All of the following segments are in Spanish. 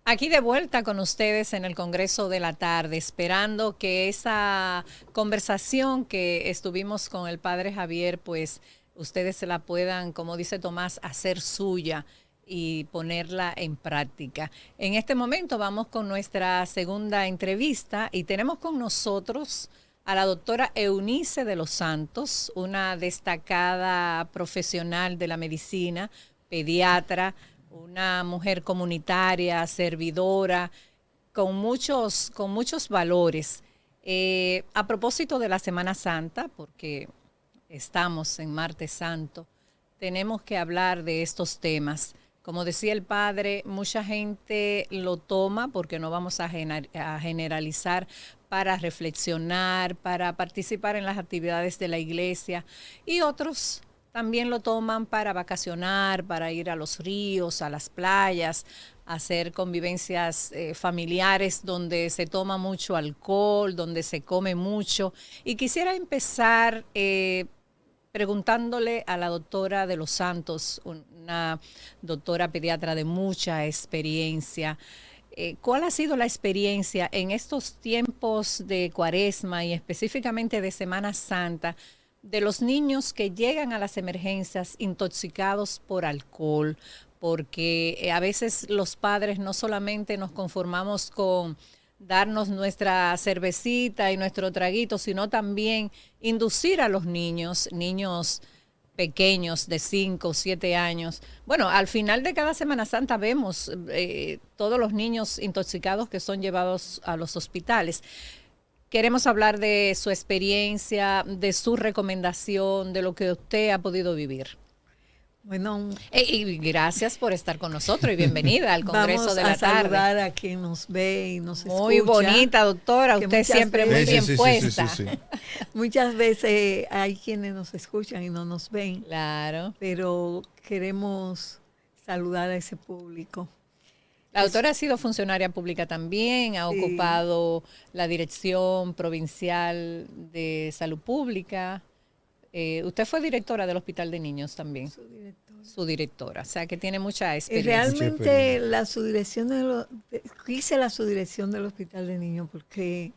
Aquí de vuelta con ustedes en el Congreso de la Tarde, esperando que esa conversación que estuvimos con el padre Javier, pues ustedes se la puedan, como dice Tomás, hacer suya y ponerla en práctica. En este momento vamos con nuestra segunda entrevista y tenemos con nosotros a la doctora Eunice de los Santos, una destacada profesional de la medicina, pediatra, una mujer comunitaria, servidora, con muchos valores. A propósito de la Semana Santa, porque estamos en Martes Santo, tenemos que hablar de estos temas. Como decía el padre, mucha gente lo toma, porque no vamos a generalizar, para reflexionar, para participar en las actividades de la iglesia, y otros también lo toman para vacacionar, para ir a los ríos, a las playas, hacer convivencias familiares donde se toma mucho alcohol, donde se come mucho. Y quisiera empezar preguntándole a la doctora de los Santos, una doctora pediatra de mucha experiencia, ¿cuál ha sido la experiencia en estos tiempos de Cuaresma y específicamente de Semana Santa de los niños que llegan a las emergencias intoxicados por alcohol? Porque a veces los padres no solamente nos conformamos con darnos nuestra cervecita y nuestro traguito, sino también inducir a los niños pequeños de 5 o 7 años. Bueno, al final de cada Semana Santa vemos todos los niños intoxicados que son llevados a los hospitales. Queremos hablar de su experiencia, de su recomendación, de lo que usted ha podido vivir. Bueno, y gracias por estar con nosotros y bienvenida al Congreso de la Tarde. Vamos a saludar a quien nos ve y nos escucha. Muy bonita, doctora, usted siempre muy bien puesta. Sí. Muchas veces hay quienes nos escuchan y no nos ven. Claro. Pero queremos saludar a ese público. La doctora ha sido funcionaria pública también, ha ocupado la Dirección Provincial de Salud Pública. Usted fue directora del Hospital de Niños también. Su directora, o sea que tiene mucha experiencia. Realmente la subdirección hice la subdirección del Hospital de Niños porque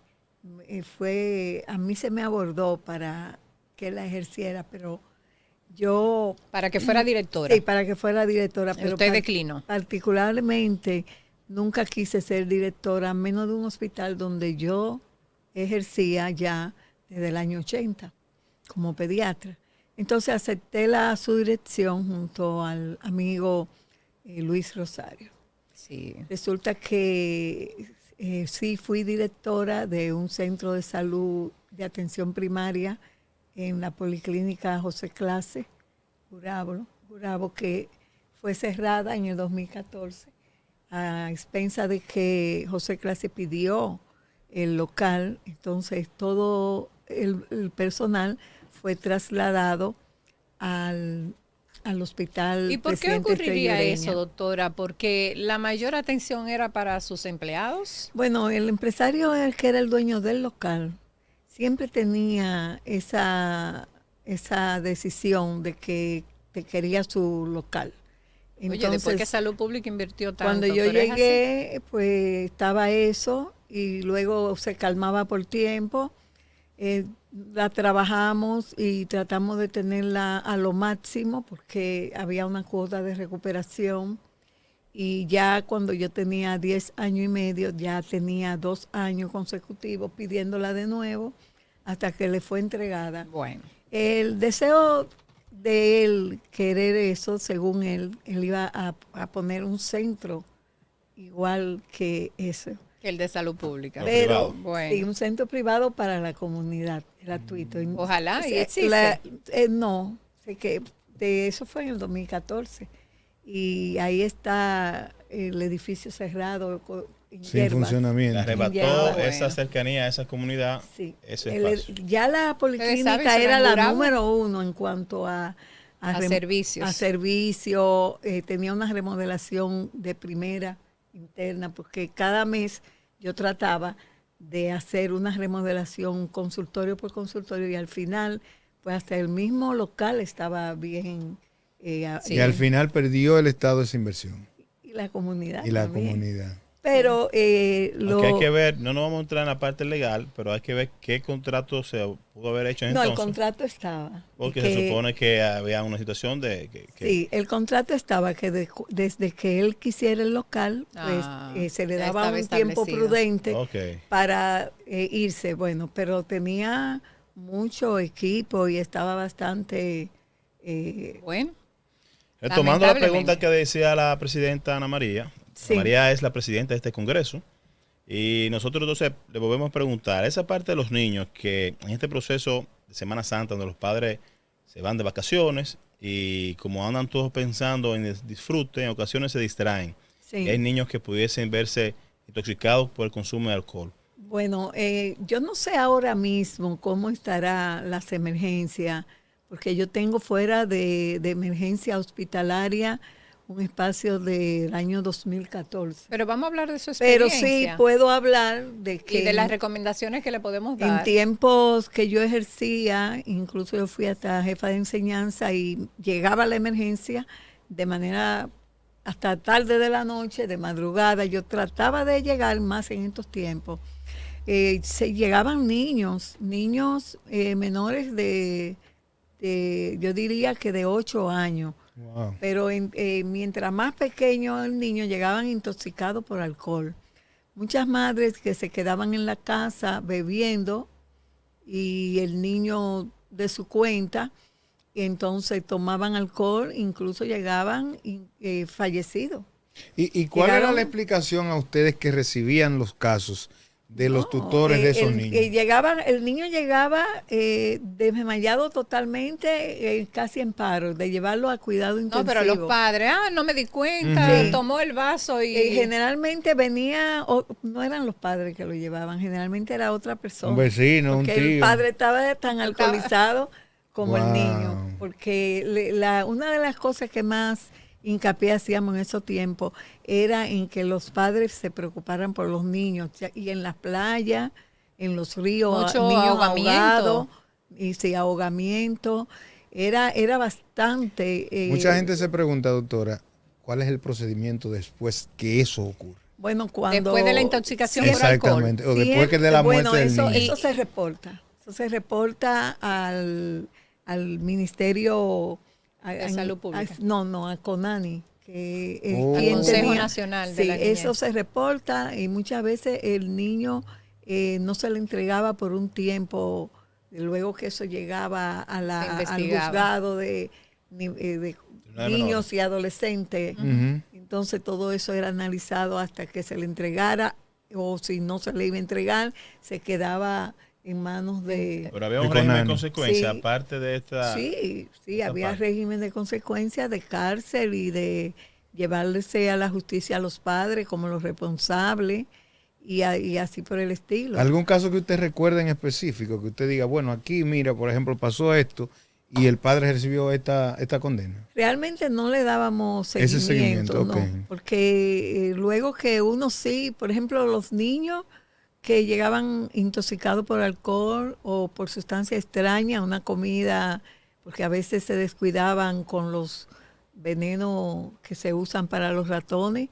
a mí se me abordó para que la ejerciera, pero yo... Para que fuera directora. Sí, para que fuera directora. Pero usted declinó. Particularmente nunca quise ser directora, menos de un hospital donde yo ejercía ya desde el año 80 como pediatra. Entonces acepté la subdirección junto al amigo Luis Rosario. Sí. Resulta que sí fui directora de un centro de salud de atención primaria en la Policlínica José Clase, Gurabo, que fue cerrada en el 2014 a expensa de que José Clase pidió el local. Entonces todo el personal fue trasladado al hospital. ¿Y por qué ocurriría eso, doctora? ¿Porque la mayor atención era para sus empleados? Bueno, el empresario, el que era el dueño del local, siempre tenía esa decisión de que quería su local. Entonces, oye, después que Salud Pública invirtió tanto. Cuando yo llegué, pues estaba eso y luego se calmaba por tiempo. La trabajamos y tratamos de tenerla a lo máximo porque había una cuota de recuperación y ya cuando yo tenía 10 años y medio, ya tenía 2 años consecutivos pidiéndola de nuevo hasta que le fue entregada. Bueno. El deseo de él querer eso, según él iba a poner un centro igual que ese. El de salud pública. Pero bueno. Sí, un centro privado para la comunidad, gratuito. Ojalá, y existe. No, sé que eso fue en el 2014. Y ahí está el edificio cerrado. Sin funcionamiento. Le arrebató esa cercanía a esa comunidad. Sí. Ese espacio. Ya la policlínica era la número 1 en cuanto a servicios. A servicio. Tenía una remodelación de primera interna, porque cada mes yo trataba de hacer una remodelación consultorio por consultorio y al final, pues hasta el mismo local estaba bien. Y al final perdió el Estado esa inversión. Y la comunidad. Y la comunidad. Pero lo que hay que ver, no nos vamos a entrar en la parte legal, pero hay que ver qué contrato se pudo haber hecho entonces. No, el contrato estaba. Porque se supone que había una situación de Sí, el contrato estaba que desde que él quisiera el local, pues se le daba un tiempo prudente para irse. Bueno, pero tenía mucho equipo y estaba bastante... bueno. Tomando la pregunta que decía la presidenta Ana María. Sí. Ana María es la presidenta de este congreso. Y nosotros entonces le volvemos a preguntar, esa parte de los niños que en este proceso de Semana Santa, donde los padres se van de vacaciones y como andan todos pensando en el disfrute, en ocasiones se distraen. Sí. Hay niños que pudiesen verse intoxicados por el consumo de alcohol. Bueno, yo no sé ahora mismo cómo estará las emergencias, porque yo tengo fuera de emergencia hospitalaria un espacio del año 2014. Pero vamos a hablar de su experiencia. Pero sí puedo hablar de que... Y de las recomendaciones que le podemos dar. En tiempos que yo ejercía, incluso yo fui hasta jefa de enseñanza y llegaba la emergencia de manera hasta tarde de la noche, de madrugada. Yo trataba de llegar más en estos tiempos. Se llegaban niños menores de, yo diría que de 8 años. Wow. Pero mientras más pequeño el niño, llegaban intoxicados por alcohol. Muchas madres que se quedaban en la casa bebiendo y el niño de su cuenta, entonces tomaban alcohol, incluso llegaban fallecidos. ¿Y cuál era la explicación a ustedes que recibían los casos de los tutores de esos niños? El niño llegaba desmayado totalmente, casi en paro, de llevarlo a cuidado intensivo. No, pero los padres, no me di cuenta, tomó el vaso y... generalmente venía, no eran los padres que lo llevaban, generalmente era otra persona. Un vecino, un tío. Porque el padre estaba tan alcoholizado como el niño. Porque una de las cosas que más hincapié hacíamos en esos tiempos era en que los padres se preocuparan por los niños y en las playas, en los ríos, mucho niños ahogamiento. Ahogamiento. Era bastante... Mucha gente se pregunta, doctora, ¿cuál es el procedimiento después que eso ocurre? Bueno, cuando... Después de la intoxicación por alcohol. Exactamente, o después que de la muerte del niño. Eso se reporta. Eso se reporta al Ministerio... de Salud Pública. A CONANI. Al Consejo Nacional de la Niñez. Eso se reporta y muchas veces el niño no se le entregaba por un tiempo, luego que eso llegaba al juzgado de niños y adolescentes. Entonces todo eso era analizado hasta que se le entregara, o si no se le iba a entregar, se quedaba en manos de... Pero había un régimen de consecuencia, aparte de esta... Sí, había régimen de consecuencia, de cárcel y de llevarse a la justicia a los padres como los responsables y así por el estilo. ¿Algún caso que usted recuerde en específico, que usted diga, bueno, aquí, mira, por ejemplo, pasó esto y el padre recibió esta condena? Realmente no le dábamos seguimiento, okay. No, porque luego que uno sí, por ejemplo, los niños que llegaban intoxicados por alcohol o por sustancia extraña, una comida, porque a veces se descuidaban con los venenos que se usan para los ratones.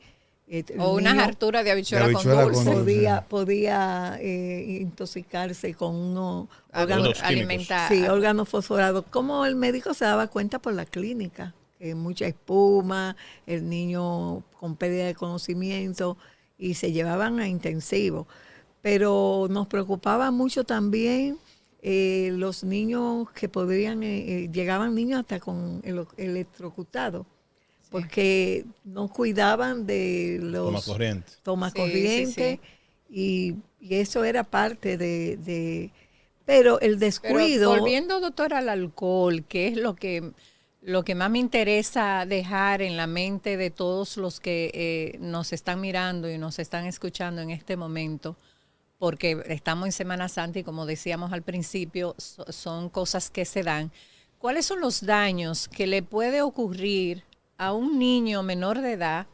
O una hartura de habichuela con dulce. Podía intoxicarse con unos órganos alimentarios. Sí, órganos fosforados. Como el médico se daba cuenta por la clínica, que mucha espuma, el niño con pérdida de conocimiento, y se llevaban a intensivo. Pero nos preocupaba mucho también los niños que podrían, llegaban niños hasta con el electrocutado, porque no cuidaban de los tomacorrientes, y eso era parte de pero el descuido. Pero volviendo, doctora, al alcohol, que es lo que más me interesa dejar en la mente de todos los que nos están mirando y nos están escuchando en este momento, porque estamos en Semana Santa y como decíamos al principio, son cosas que se dan. ¿Cuáles son los daños que le puede ocurrir a un niño menor de edad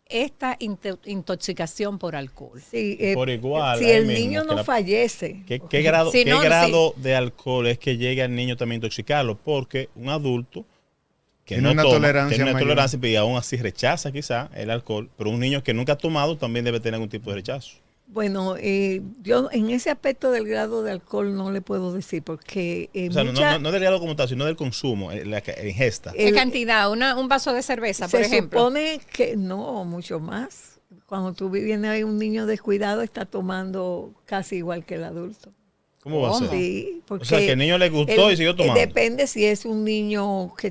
esta intoxicación por alcohol? Sí, por igual. Si el niño no fallece. ¿Qué grado de alcohol es que llega el niño también a intoxicarlo? Porque un adulto que tiene no una toma, tolerancia tiene una mayor. tolerancia y aún así rechaza quizá el alcohol, pero un niño que nunca ha tomado también debe tener algún tipo de rechazo. Bueno, yo en ese aspecto del grado de alcohol no le puedo decir porque O sea, no del grado como tal, sino del consumo, la ingesta. ¿Qué cantidad? Un vaso de cerveza, por ejemplo. Se supone que no, mucho más. Cuando tú vienes ahí un niño descuidado está tomando casi igual que el adulto. ¿Cómo va a ser? Sí, porque O sea, que el niño le gustó y siguió tomando. Depende si es un niño que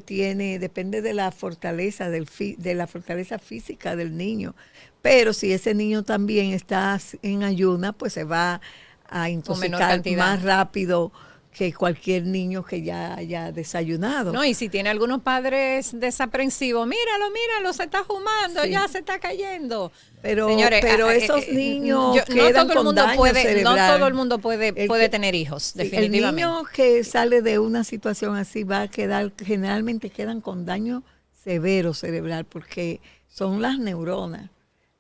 depende de la fortaleza, de la fortaleza física del niño. Pero si ese niño también está en ayuna, pues se va a intoxicar más rápido que cualquier niño que ya haya desayunado. No, y si tiene algunos padres desaprensivos, míralo, se está fumando, ya se está cayendo. Señores, pero esos niños quedan con daño cerebral. No todo el mundo puede tener hijos, definitivamente. El niño que sale de una situación así va a quedar, generalmente quedan con daño severo cerebral, porque son las neuronas.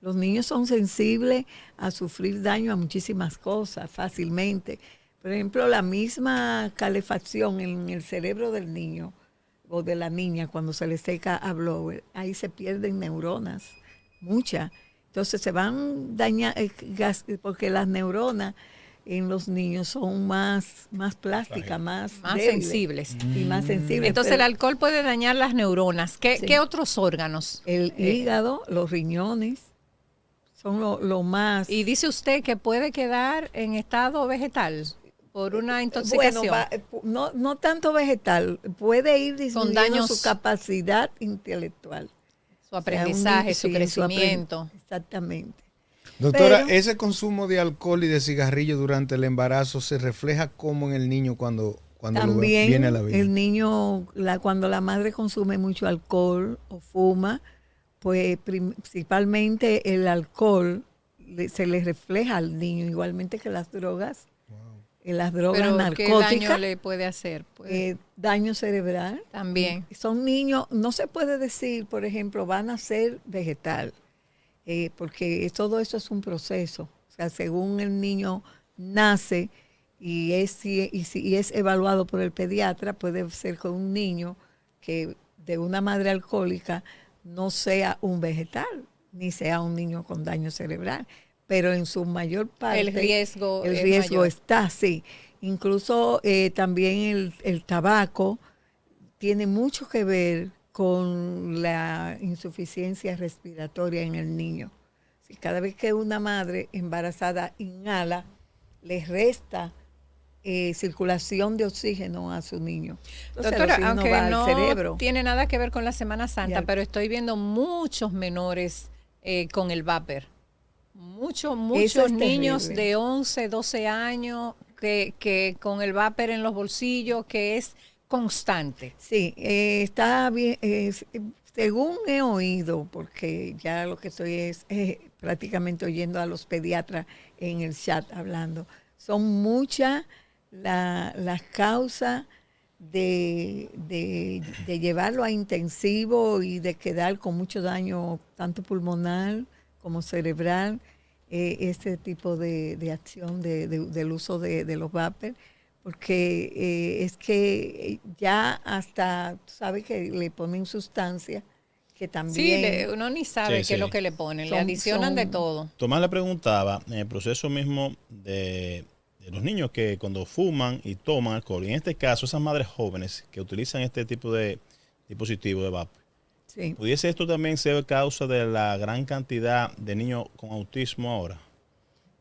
Los niños son sensibles a sufrir daño a muchísimas cosas fácilmente. Por ejemplo, la misma calefacción en el cerebro del niño o de la niña cuando se le seca a blower, ahí se pierden neuronas, muchas. Entonces se van dañando, porque las neuronas en los niños son más plásticas, más sensibles. Y más sensibles. Entonces el alcohol puede dañar las neuronas. ¿Qué otros órganos? El hígado, los riñones. Son lo más. Y dice usted que puede quedar en estado vegetal por una intoxicación. Bueno, no tanto vegetal, puede ir disminuyendo su capacidad intelectual. Su aprendizaje, su crecimiento. Exactamente. Doctora, ¿ese consumo de alcohol y de cigarrillo durante el embarazo se refleja como en el niño cuando también viene a la vida? El niño, cuando la madre consume mucho alcohol o fuma, pues principalmente el alcohol se le refleja al niño, igualmente que las drogas. Las drogas ¿Pero narcóticas. qué daño le puede hacer? Daño cerebral. También. Son niños, no se puede decir, por ejemplo, van a ser vegetal, porque todo eso es un proceso. O sea, según el niño nace y si es evaluado por el pediatra, puede ser con un niño que de una madre alcohólica no sea un vegetal, ni sea un niño con daño cerebral. Pero en su mayor parte el riesgo está, sí. Incluso también el tabaco tiene mucho que ver con la insuficiencia respiratoria en el niño. Si cada vez que una madre embarazada inhala, le resta circulación de oxígeno a su niño. Entonces, doctora, aunque va no al cerebro. Tiene nada que ver con la Semana Santa, pero estoy viendo muchos menores con el vapor. Muchos niños terrible. de 11, 12 años que con el vapor en los bolsillos, que es constante. Sí, está bien. Según he oído, porque ya lo que estoy es prácticamente oyendo a los pediatras en el chat hablando, son muchas las causas de llevarlo a intensivo y de quedar con mucho daño, tanto pulmonar como cerebral, este tipo de acción del uso de los vapers, porque es que ya hasta, ¿sabes? Que le ponen sustancias que también... Sí, uno ni sabe qué es lo que le ponen, le adicionan de todo. Tomás le preguntaba, en el proceso mismo de los niños que cuando fuman y toman alcohol, y en este caso esas madres jóvenes que utilizan este tipo de dispositivo de vapor, sí. ¿Pudiese esto también ser causa de la gran cantidad de niños con autismo ahora?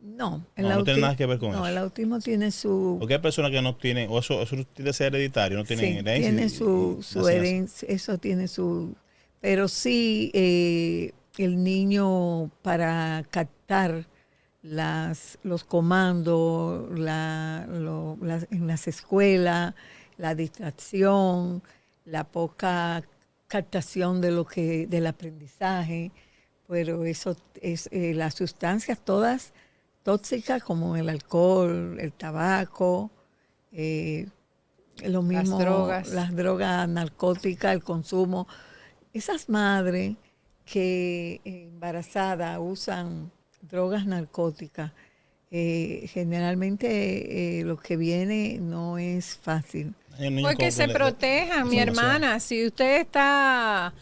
No, no tiene nada que ver con eso. No, el autismo tiene su... Porque hay personas que no tienen, o eso tiene que ser hereditario, no tienen herencia. Tiene su herencia, eso tiene su... Pero sí, el niño para captar los comandos en las escuelas, la distracción, la poca captación del aprendizaje, pero eso es las sustancias todas tóxicas como el alcohol, el tabaco, lo mismo, las drogas narcóticas, el consumo. Esas madres que embarazadas usan drogas narcóticas, Generalmente lo que viene no es fácil. Porque se protejan, mi hermana. Si usted está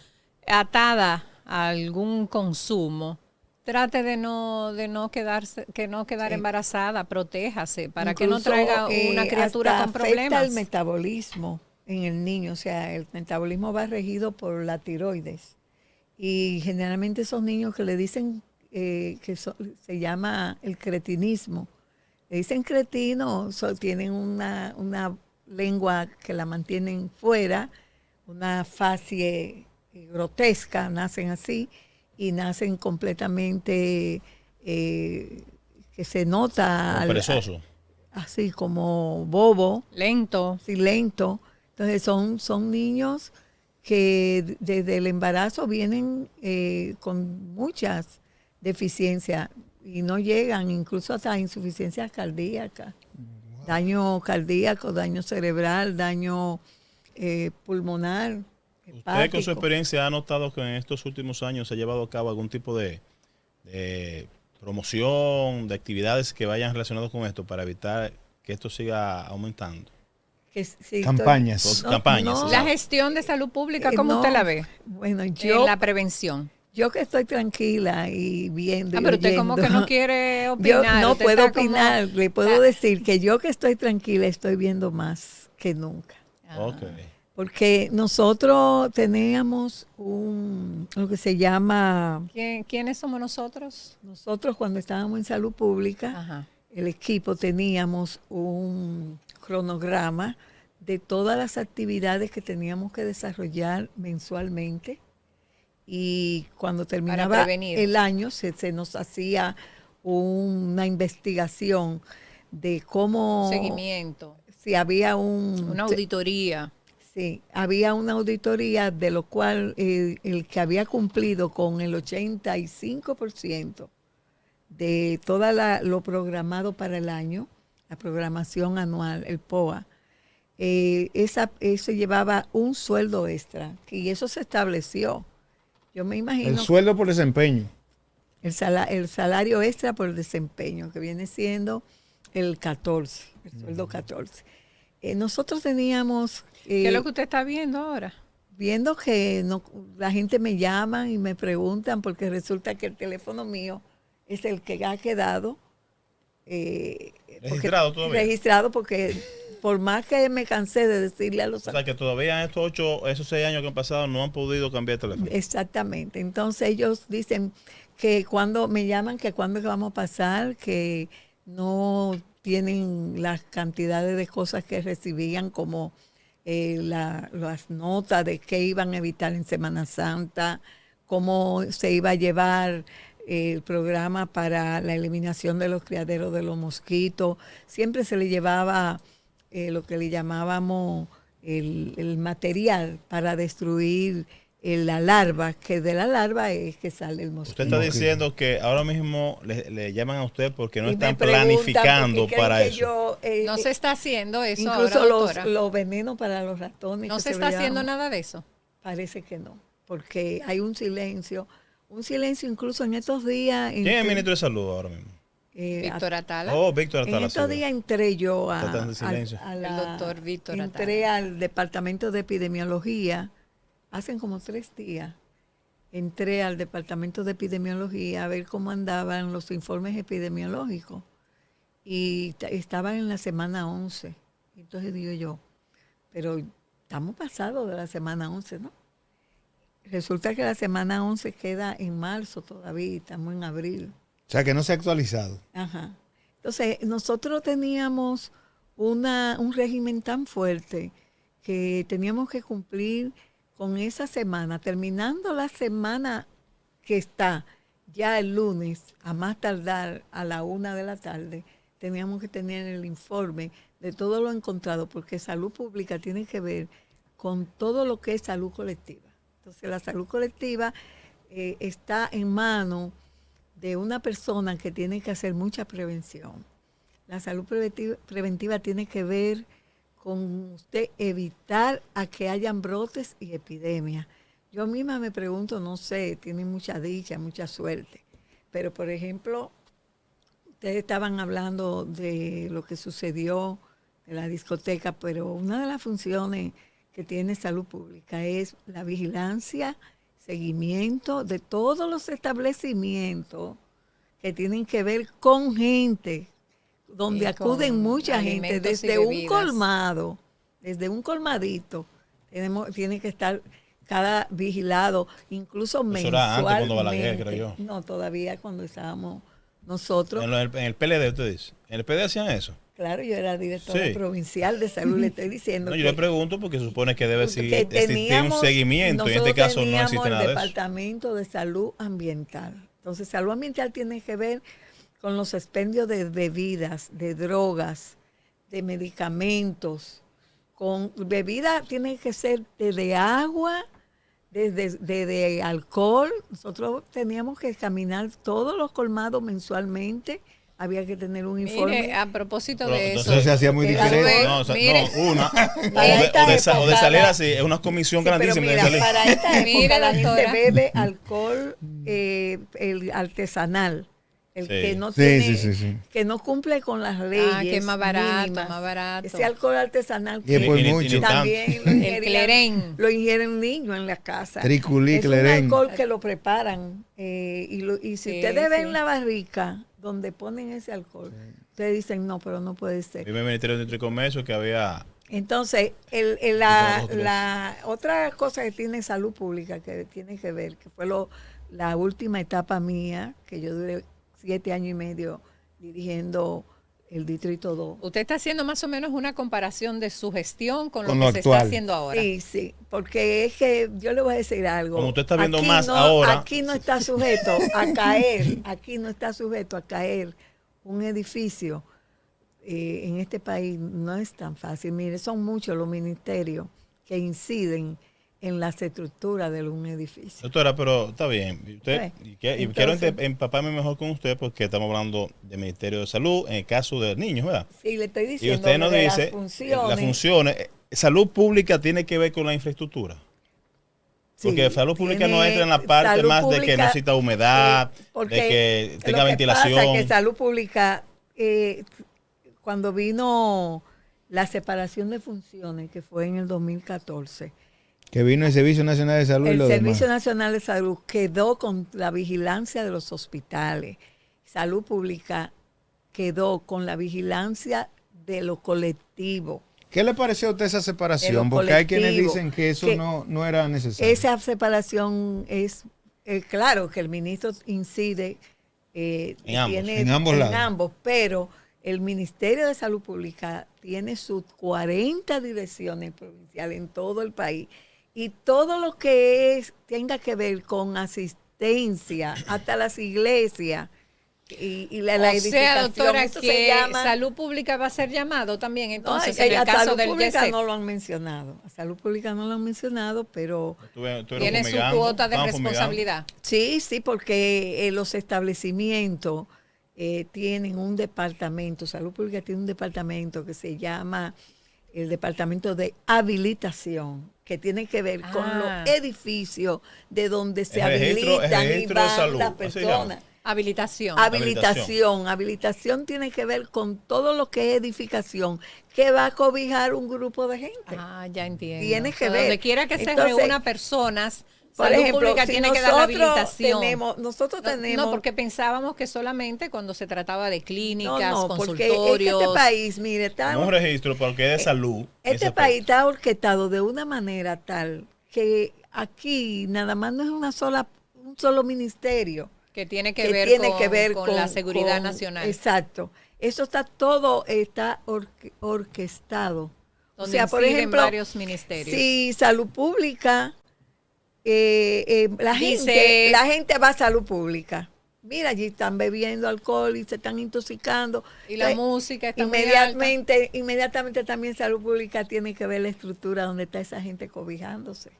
atada a algún consumo, trate de no quedar embarazada, protéjase para que no traiga una criatura con problemas. Afecta el metabolismo en el niño, o sea, el metabolismo va regido por la tiroides. Y generalmente esos niños que le dicen se llama el cretinismo, le dicen cretino, tienen una lengua que la mantienen fuera, una facie grotesca, nacen así y nacen completamente que se nota perezoso, así como bobo, lento. sí, lento. Entonces son niños que desde el embarazo vienen con muchas deficiencias y no llegan incluso hasta insuficiencia cardíaca. Daño cardíaco, daño cerebral, daño pulmonar. ¿Usted hepático. con su experiencia ha notado que en estos últimos años se ha llevado a cabo algún tipo de promoción, de actividades que vayan relacionadas con esto para evitar que esto siga aumentando? Sí, campañas. Campañas. La gestión de salud pública, ¿cómo usted la ve? Bueno, En la prevención. Yo que estoy tranquila y viendo. Pero usted como que no quiere opinar. Yo no puedo opinar, como, le puedo decir que yo que estoy tranquila estoy viendo más que nunca. Okay. Porque nosotros teníamos lo que se llama... ¿Quiénes somos nosotros? Nosotros cuando estábamos en salud pública, Ajá. El equipo teníamos un cronograma de todas las actividades que teníamos que desarrollar mensualmente. Y cuando terminaba el año se nos hacía una investigación de cómo... Seguimiento. Si había una auditoría. Sí, había una auditoría de lo cual el que había cumplido con el 85% de todo lo programado para el año, la programación anual, el POA, eso llevaba un sueldo extra y eso se estableció. Yo me imagino. El sueldo por desempeño. El salario extra por desempeño, que viene siendo el 14, el sueldo 14. Nosotros teníamos... ¿Qué es lo que usted está viendo ahora? Viendo que la gente me llama y me preguntan porque resulta que el teléfono mío es el que ha quedado registrado porque por más que me cansé de decirle a los... O sea, que todavía en esos 6 años que han pasado no han podido cambiar de teléfono. Exactamente. Entonces ellos dicen que cuando me llaman, que cuándo vamos a pasar, que no tienen las cantidades de cosas que recibían como las notas de qué iban a evitar en Semana Santa, cómo se iba a llevar el programa para la eliminación de los criaderos de los mosquitos. Siempre se le llevaba lo que le llamábamos el material para destruir la larva, que de la larva es que sale el mosquito. Usted está diciendo que ahora mismo le llaman a usted porque no están planificando para eso. No se está haciendo eso incluso ahora, los venenos para los ratones. No se está haciendo nada de eso. Parece que no, porque hay un silencio incluso en estos días. ¿Quién es el ministro de Salud ahora mismo? Víctor Atala. Oh, Víctor Atala. En estos días entré yo el doctor Víctor Atala. Entré al departamento de epidemiología, hace como 3 días. Entré al departamento de epidemiología a ver cómo andaban los informes epidemiológicos. Y estaban en la semana 11. Entonces digo yo, pero estamos pasados de la semana 11, ¿no? Resulta que la semana 11 queda en marzo todavía, estamos en abril. O sea, que no se ha actualizado. Ajá. Entonces, nosotros teníamos un régimen tan fuerte que teníamos que cumplir con esa semana, terminando la semana que está ya el lunes, a más tardar a la 1 de la tarde, teníamos que tener el informe de todo lo encontrado, porque salud pública tiene que ver con todo lo que es salud colectiva. Entonces, la salud colectiva está en manos de una persona que tiene que hacer mucha prevención. La salud preventiva tiene que ver con usted evitar a que hayan brotes y epidemias. Yo misma me pregunto, no sé, tiene mucha dicha, mucha suerte, pero por ejemplo, Ustedes estaban hablando de lo que sucedió en la discoteca, pero una de las funciones que tiene salud pública es la vigilancia, seguimiento de todos los establecimientos que tienen que ver con gente, donde acuden mucha gente, desde un colmado, desde un colmadito, tiene que estar cada vigilado, incluso mensualmente. Eso era antes cuando Balaguer, creo yo. No, todavía cuando estábamos nosotros. En el PLD, usted dice. ¿En el PLD hacían eso? Claro, yo era directora provincial de salud, le estoy diciendo. No, yo le pregunto porque supone que debe existir un seguimiento, y en este caso no existe nada de eso. El Departamento de Salud Ambiental. Entonces, salud ambiental tiene que ver con los expendios de bebidas, de drogas, de medicamentos. Con bebidas tiene que ser desde agua, desde alcohol. Nosotros teníamos que caminar todos los colmados mensualmente. Había que tener un informe. Mire, a propósito de eso. Entonces se hacía muy diferente. O de salir así, es una comisión grandísima. Para esta época la gente bebe alcohol el artesanal. El que no tiene, que no cumple con las leyes. Que es más barato, más barato. Ese alcohol artesanal que mucho. También lo ingieren niños en la casa. Triculí, es un alcohol que lo preparan. Y si ustedes ven la barrica donde ponen ese alcohol, ustedes dicen, no, pero no puede ser. Dime el Ministerio de Industria y Comercio que había... Entonces, la otra cosa que tiene salud pública, que tiene que ver, que fue la última etapa mía, que yo duré 7 años y medio dirigiendo el Distrito 2. Usted está haciendo más o menos una comparación de su gestión con lo que se está haciendo ahora. Sí, porque es que yo le voy a decir algo. Como usted está viendo más ahora. Aquí no está sujeto a caer un edificio en este país. No es tan fácil. Mire, son muchos los ministerios que inciden en las estructuras de un edificio. Doctora, pero está bien. Entonces, quiero empaparme mejor con usted porque estamos hablando del Ministerio de Salud en el caso de niños, ¿verdad? Sí, le estoy diciendo. Y usted nos dice, las funciones, salud pública tiene que ver con la infraestructura. Porque salud pública no entra en la parte más pública, de que necesita humedad, de que tenga ventilación. Pasa que salud pública, cuando vino la separación de funciones, que fue en el 2014, que vino el Servicio Nacional de Salud. El Servicio Nacional de Salud quedó con la vigilancia de los hospitales. Salud Pública quedó con la vigilancia de los colectivos. ¿Qué le pareció a usted esa separación? Porque hay quienes dicen que eso no era necesario. Esa separación es, claro que el ministro incide en ambos, pero el Ministerio de Salud Pública tiene sus 40 direcciones provinciales en todo el país. Y todo lo que tenga que ver con asistencia, hasta las iglesias y la edificación. O sea, doctora, esto que se llama, salud pública va a ser llamado también, entonces, en el caso del pública no lo han mencionado. A salud pública no lo han mencionado, pero tiene su cuota de responsabilidad. Sí, porque los establecimientos tienen un departamento, salud pública tiene un departamento que se llama el Departamento de Habilitación, que tiene que ver con los edificios de donde se habilitan y van las personas. Habilitación tiene que ver con todo lo que es edificación, que va a cobijar un grupo de gente. Ya entiendo. Tiene que ver. Donde quiera que se reúna personas, por salud ejemplo, pública tiene que dar la habilitación. Nosotros tenemos... No, porque pensábamos que solamente cuando se trataba de clínicas, consultorios... Porque este país, mire, está... un registro porque es de salud. Este país está orquestado de una manera tal que aquí nada más no es un solo ministerio. Que tiene que ver con la seguridad nacional. Exacto. Eso está orquestado. O sea, por ejemplo, varios ministerios. Si salud pública... la gente va a salud pública. Mira, allí están bebiendo alcohol y se están intoxicando. Y la música está inmediatamente también salud pública tiene que ver la estructura donde está esa gente cobijándose.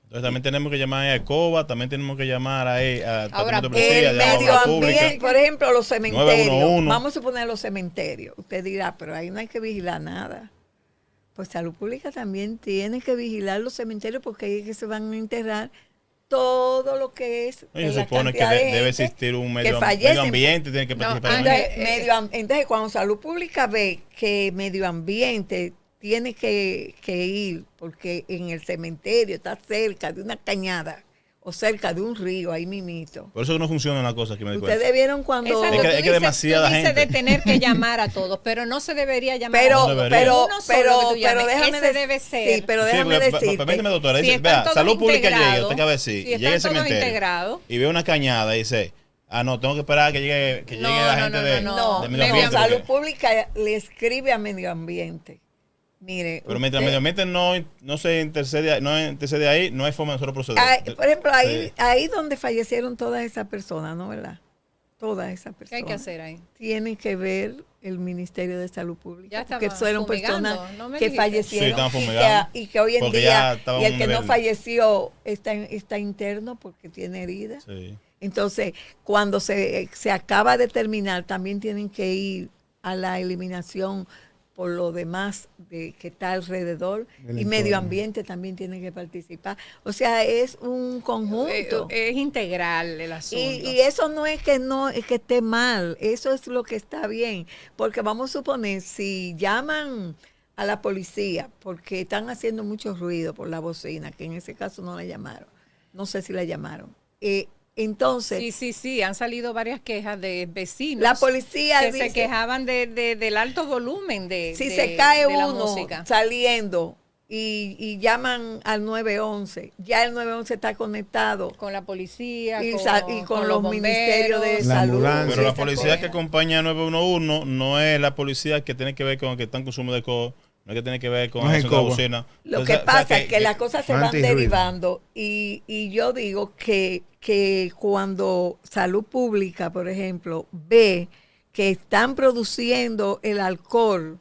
Entonces también tenemos que llamar a ECOBA, también tenemos que llamar a el medio ambiente, por ejemplo, los cementerios. 911. Vamos a suponer los cementerios. Usted dirá, pero ahí no hay que vigilar nada. Pues salud pública también tiene que vigilar los cementerios porque ahí es que se van a enterrar todo lo que es. Se supone que debe existir un medio ambiente, tiene que participar. Entonces, cuando Salud Pública ve que medio ambiente tiene que ir, porque en el cementerio está cerca de una cañada o cerca de un río, ahí mimito. Por eso no funciona la cosa que me di cuenta. Ustedes vieron cuando... Exacto, es que demasiada gente. de tener que llamar a todos, pero no se debería llamar pero, a todos. Pero déjame ese debe ser. Sí, pero déjame decirte. Permíteme, doctora. Si dice, vea, Salud Pública llega, usted cabe así, si llega al cementerio y ve una cañada y dice, no, tengo que esperar a que llegue la gente de medio ambiente. Salud Pública le escribe a medio ambiente. Mire, pero mientras medio ambiente no se intercede ahí, no hay forma de nosotros proceder. Por ejemplo, ahí donde fallecieron todas esas personas, ¿no, verdad? Todas esas personas. ¿Qué hay que hacer ahí? Tienen que ver el Ministerio de Salud Pública. Ya que fueron personas que fallecieron y que hoy en día, y el que no falleció está interno porque tiene heridas. Sí. Entonces, cuando se acaba de terminar, también tienen que ir a la eliminación por lo demás que está alrededor, y medio ambiente también tiene que participar. O sea, es un conjunto. Es integral el asunto. Y eso no es que esté mal, eso es lo que está bien. Porque vamos a suponer, si llaman a la policía porque están haciendo mucho ruido por la bocina, que en ese caso no la llamaron, no sé si la llamaron, entonces... Sí, han salido varias quejas de vecinos. La policía que se quejaban del alto volumen si se cae de uno la música saliendo y llaman al 911, ya el 911 está conectado con la policía y con los ministerios de salud. Pero la policía que acompaña al 911 no es la policía que tiene que ver con que están consumo de alcohol. No es que tiene que ver con la bocina. Lo que pasa es que las cosas se van derivando y yo digo que cuando Salud Pública, por ejemplo, ve que están produciendo el alcohol,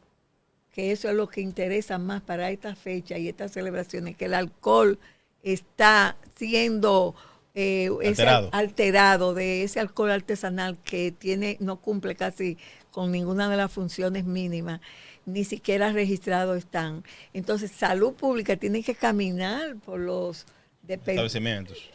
que eso es lo que interesa más para esta fecha y estas celebraciones, que el alcohol está siendo alterado de ese alcohol artesanal que no cumple casi con ninguna de las funciones mínimas, ni siquiera registrados están. Entonces, Salud Pública tiene que caminar por los establecimientos.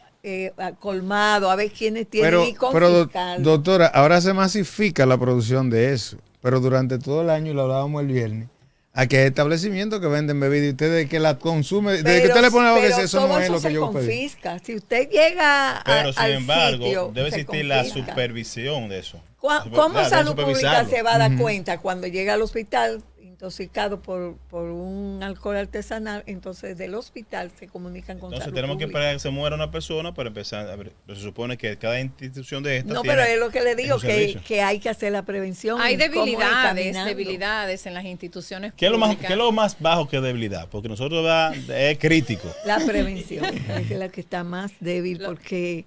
Colmado, a ver quiénes tienen y confiscar. Pero, doctora, ahora se masifica la producción de eso, pero durante todo el año, lo hablábamos el viernes, aquí hay establecimientos que venden bebidas y usted que la consume, desde que usted le pone a veces, eso no es lo que yo pedí. Si usted llega pero sin embargo, debe existir la supervisión de eso. ¿Cómo Salud Pública se va a dar cuenta cuando llega al hospital intoxicado por un alcohol artesanal? Entonces del hospital se comunican con Salud tenemos Pública. Que esperar a que se muera una persona para empezar a ver. Se supone que cada institución de estas pero es lo que le digo, que hay que hacer la prevención. Hay debilidades en las instituciones ¿Qué públicas? ¿Qué es lo más bajo que debilidad? Porque nosotros es crítico. La prevención es la que está más débil porque...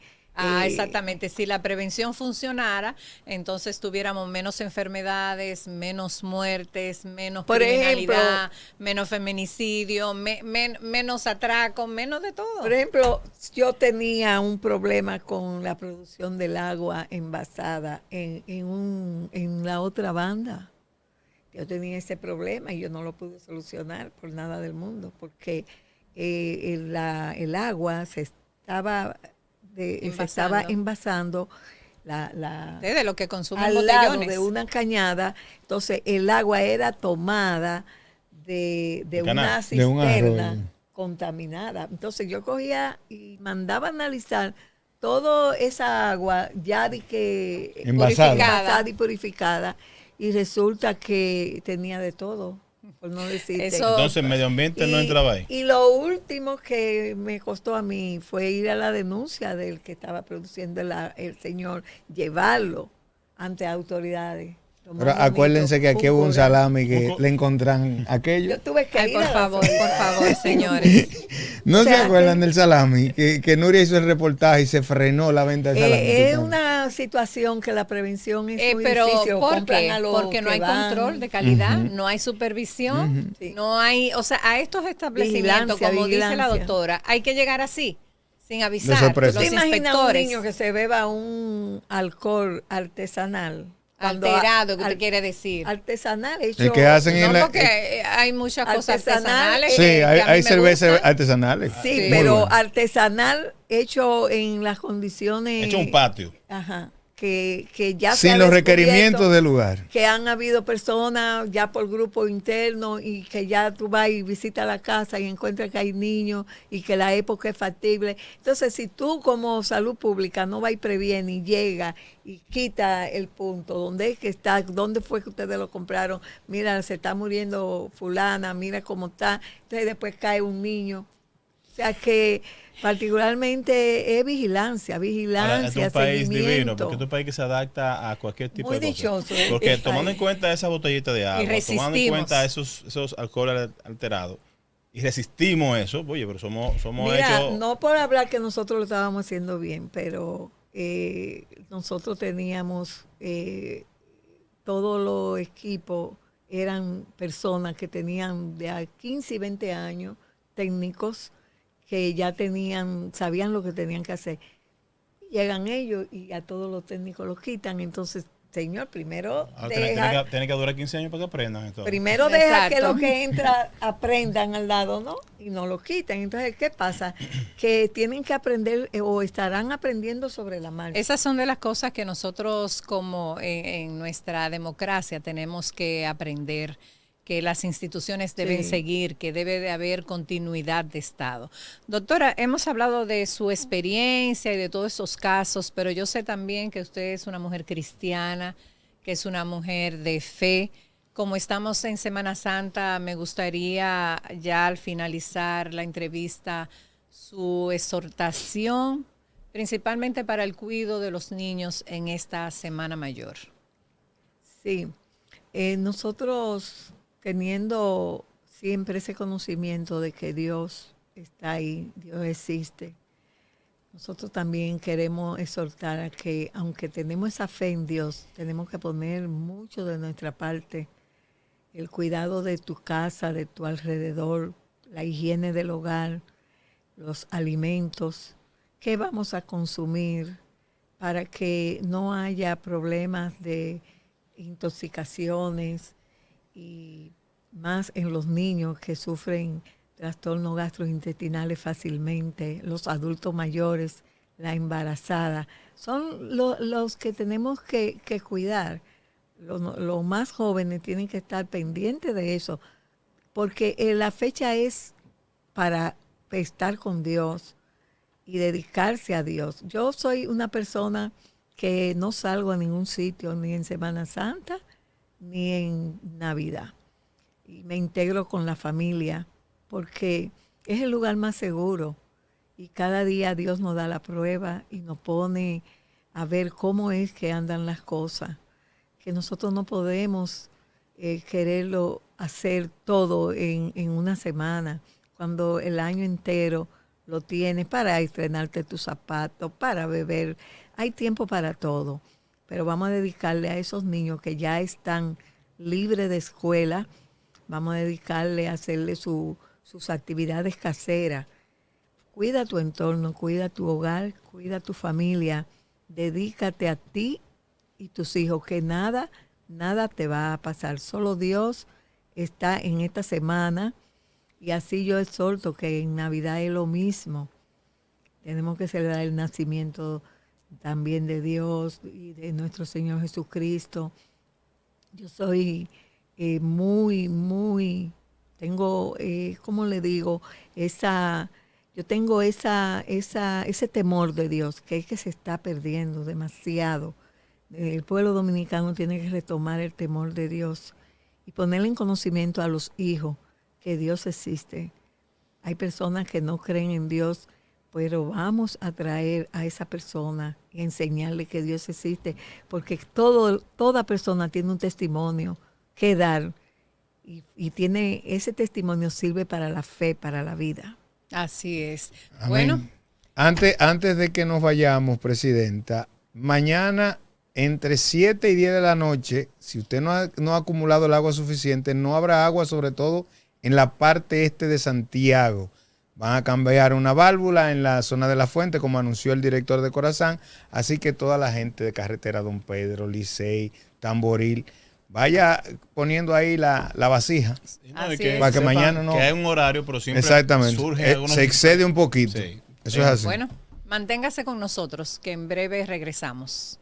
exactamente. Si la prevención funcionara, entonces tuviéramos menos enfermedades, menos muertes, menos criminalidad, menos feminicidio, menos atraco, menos de todo. Por ejemplo, yo tenía un problema con la producción del agua envasada en la otra banda. Yo tenía ese problema y yo no lo pude solucionar por nada del mundo, porque el agua se estaba envasando de lo que consumen al botellones. lado de una cañada. Entonces el agua era tomada de una cisterna contaminada. Entonces yo cogía y mandaba a analizar toda esa agua ya envasada y purificada, y resulta que tenía de todo. Por no decirte. Entonces el medio ambiente no entraba ahí. Y lo último que me costó a mí fue ir a la denuncia del que estaba produciendo el señor, llevarlo ante autoridades. Pero acuérdense que aquí hubo un salami que le encontraron aquello. Yo tuve que ir por favor, señores. ¿No se acuerdan del salami? Que Nuria hizo el reportaje y se frenó la venta del salami. Es una situación que la prevención es muy difícil. ¿Por qué? Porque no hay control de calidad, no hay supervisión, no hay, o sea, a estos establecimientos, como dice la doctora, hay que llegar así, sin avisar. ¿Tú te imaginas un niño que se beba un alcohol artesanal Alterado, ¿qué te quiere decir? Artesanal. El que hacen porque hay muchas cosas artesanales. Sí, hay cervezas artesanales. Sí, pero artesanal hecho en las condiciones. Hecho un patio. Ajá. Que ya sin los requerimientos del lugar. Que han habido personas ya por grupo interno y que ya tú vas y visitas la casa y encuentras que hay niños y que la época es factible. Entonces, si tú como salud pública no vas y previene y llega y quita el punto, ¿dónde es que está? ¿Dónde fue que ustedes lo compraron? Mira, se está muriendo fulana, mira cómo está. Entonces después cae un niño. O sea que particularmente es vigilancia, Ahora, es un país seguimiento. divino, porque es un país que se adapta a cualquier tipo Muy de cosas. dichoso. Porque tomando en cuenta esa botellita de agua, tomando en cuenta esos alcoholes alterados, y resistimos eso, oye, pero somos Mira, hechos... no por hablar que nosotros lo estábamos haciendo bien, pero nosotros teníamos todos los equipos, eran personas que tenían de 15 y 20 años, técnicos, que ya sabían lo que tenían que hacer. Llegan ellos y a todos los técnicos los quitan. Entonces, señor, primero tiene que durar 15 años para que aprendan. Entonces. Primero deja que los que entran aprendan al lado, ¿no? Y no lo quiten. Entonces, ¿qué pasa? Que tienen que aprender o estarán aprendiendo sobre la marcha. Esas son de las cosas que nosotros como en nuestra democracia tenemos que aprender, que las instituciones deben seguir, que debe de haber continuidad de Estado. Doctora, hemos hablado de su experiencia y de todos esos casos, pero yo sé también que usted es una mujer cristiana, que es una mujer de fe. Como estamos en Semana Santa, me gustaría ya al finalizar la entrevista su exhortación, principalmente para el cuidado de los niños en esta Semana Mayor. Sí, nosotros teniendo siempre ese conocimiento de que Dios está ahí, Dios existe, nosotros también queremos exhortar a que, aunque tenemos esa fe en Dios, tenemos que poner mucho de nuestra parte, el cuidado de tu casa, de tu alrededor, la higiene del hogar, los alimentos, qué vamos a consumir para que no haya problemas de intoxicaciones, y más en los niños que sufren trastornos gastrointestinales fácilmente, los adultos mayores, la embarazada, son los que tenemos que cuidar. Los más jóvenes tienen que estar pendientes de eso, porque la fecha es para estar con Dios y dedicarse a Dios. Yo soy una persona que no salgo a ningún sitio, ni en Semana Santa, ni en Navidad. Y me integro con la familia porque es el lugar más seguro. Y cada día Dios nos da la prueba y nos pone a ver cómo es que andan las cosas. Que nosotros no podemos quererlo hacer todo en una semana, cuando el año entero lo tienes para estrenarte tus zapatos, para beber. Hay tiempo para todo. Pero vamos a dedicarle a esos niños que ya están libres de escuela, vamos a dedicarle a hacerle sus actividades caseras. Cuida tu entorno, cuida tu hogar, cuida tu familia, dedícate a ti y tus hijos, que nada te va a pasar. Solo Dios está en esta semana y así yo exhorto que en Navidad es lo mismo. Tenemos que celebrar el nacimiento también de Dios y de nuestro Señor Jesucristo. Yo soy tengo, ¿cómo le digo? Yo tengo ese temor de Dios, que es que se está perdiendo demasiado. El pueblo dominicano tiene que retomar el temor de Dios y ponerle en conocimiento a los hijos que Dios existe. Hay personas que no creen en Dios, pero vamos a traer a esa persona y enseñarle que Dios existe, porque toda persona tiene un testimonio que dar y tiene ese testimonio, sirve para la fe, para la vida. Así es. Amén. Bueno. Antes de que nos vayamos, Presidenta, mañana entre 7 y 10 de la noche, si usted no ha acumulado el agua suficiente, no habrá agua, sobre todo en la parte este de Santiago. Van a cambiar una válvula en la zona de la fuente, como anunció el director de Corazán. Así que toda la gente de carretera Don Pedro, Licey, Tamboril. Vaya poniendo ahí la vasija para que mañana no... Que hay un horario, pero siempre exactamente. Surge se excede un poquito. Sí. Eso es así. Bueno, manténgase con nosotros, que en breve regresamos.